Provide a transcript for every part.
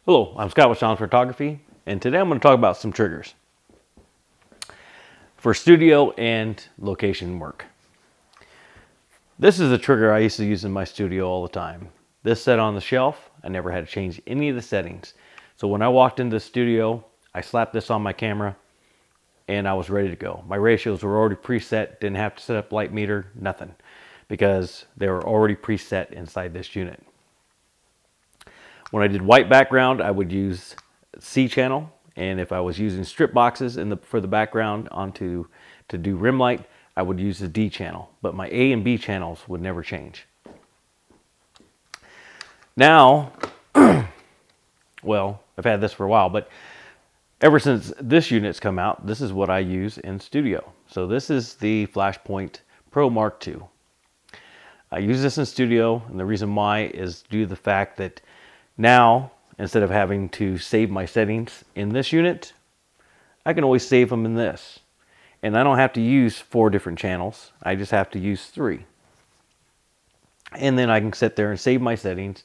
Hello, I'm Scott with Shoms Photography, and today I'm going to talk about some triggers for studio and location work. This is a trigger I used to use in my studio all the time. This set on the shelf, I never had to change any of the settings. So when I walked into the studio, I slapped this on my camera and I was ready to go. My ratios were already preset, didn't have to set up light meter, nothing, because they were already preset inside this unit. When I did white background, I would use C channel, and if I was using strip boxes for the background to do rim light, I would use the D channel, but my A and B channels would never change. Now, well, I've had this for a while, but ever since this unit's come out, this is what I use in studio. So this is the Flashpoint Pro Mark II. I use this in studio, and the reason why is due to the fact that now, instead of having to save my settings in this unit, I can always save them in this. And I don't have to use 4 different channels. I just have to use 3. And then I can sit there and save my settings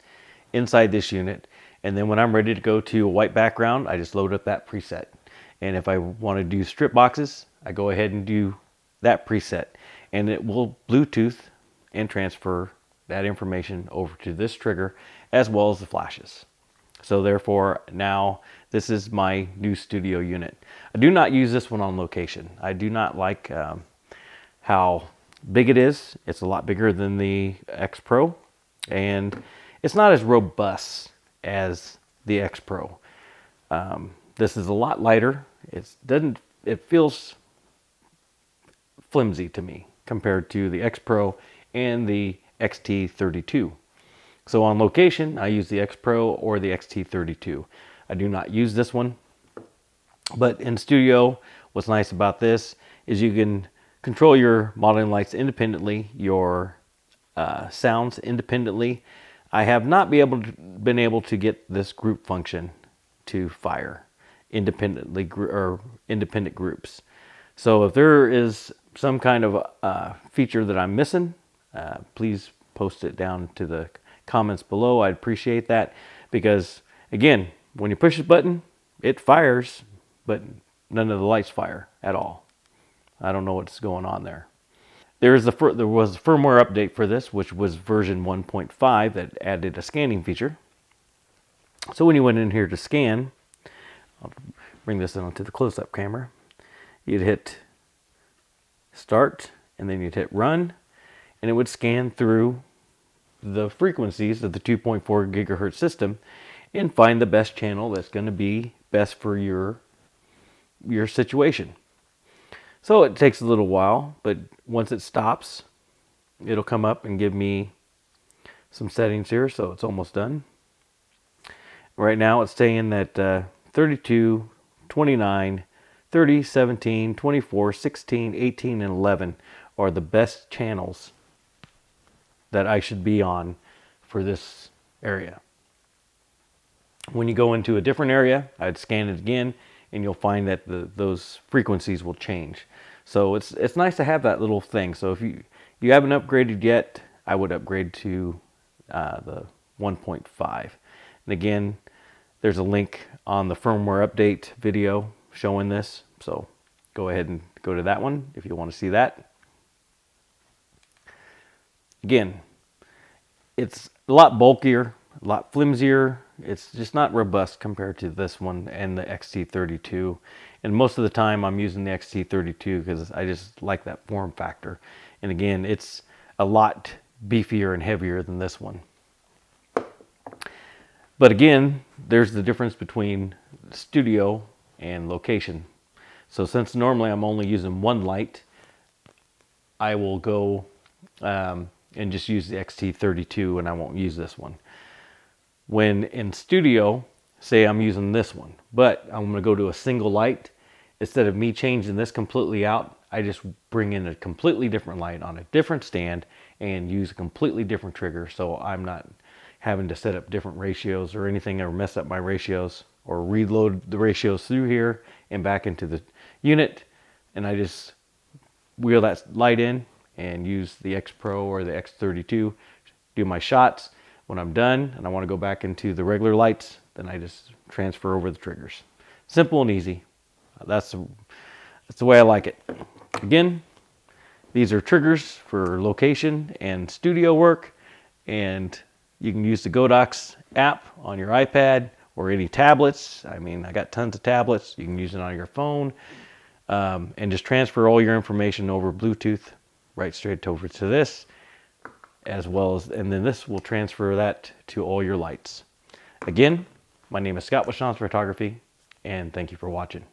inside this unit. And then when I'm ready to go to a white background, I just load up that preset. And if I want to do strip boxes, I go ahead and do that preset. And it will Bluetooth and transfer that information over to this trigger as well as the flashes. So therefore now this is my new studio unit. I do not use this one on location. I do not like how big it is. It's a lot bigger than the X Pro, and it's not as robust as the X Pro. This is a lot lighter. It feels flimsy to me compared to the X Pro and the XT32. So on location, I use the X Pro or the XT32. I do not use this one. But in studio, what's nice about this is you can control your modeling lights independently, your sounds independently. I have not been able to get this group function to fire independently or independent groups. So if there is some kind of feature that I'm missing, please post it down to the comments below. I'd appreciate that, because again, when you push the button, it fires, but none of the lights fire at all. I don't know what's going on there. There was a firmware update for this, which was version 1.5, that added a scanning feature. So when you went in here to scan, I'll bring this onto the close-up camera, you'd hit start and then you'd hit run, and it would scan through the frequencies of the 2.4 gigahertz system and find the best channel that's going to be best for your situation. So it takes a little while, but once it stops, it'll come up and give me some settings here. So it's almost done. Right now it's saying that 32, 29, 30, 17, 24, 16, 18, and 11 are the best channels that I should be on for this area. When you go into a different area, I'd scan it again, and you'll find that those frequencies will change. So it's nice to have that little thing. So if you haven't upgraded yet, I would upgrade to the 1.5. And again, there's a link on the firmware update video showing this. So go ahead and go to that one if you want to see that. Again, it's a lot bulkier, a lot flimsier. It's just not robust compared to this one and the XT32. And most of the time I'm using the XT32 because I just like that form factor. And again, it's a lot beefier and heavier than this one. But again, there's the difference between studio and location. So since normally I'm only using one light, I will go and just use the XT32, and I won't use this one. When in studio, say I'm using this one, but I'm going to go to a single light, instead of me changing this completely out, I just bring in a completely different light on a different stand and use a completely different trigger, so I'm not having to set up different ratios or anything, or mess up my ratios or reload the ratios through here and back into the unit. And I just wheel that light in and use the X Pro or the X32, do my shots. When I'm done and I want to go back into the regular lights, then I just transfer over the triggers. Simple and easy. That's the way I like it. Again, these are triggers for location and studio work, and you can use the Godox app on your iPad or any tablets. I mean, I got tons of tablets. You can use it on your phone, and just transfer all your information over Bluetooth right straight over to this, as well as, and then this will transfer that to all your lights. Again, my name is Scott with Shoms Photography, and thank you for watching.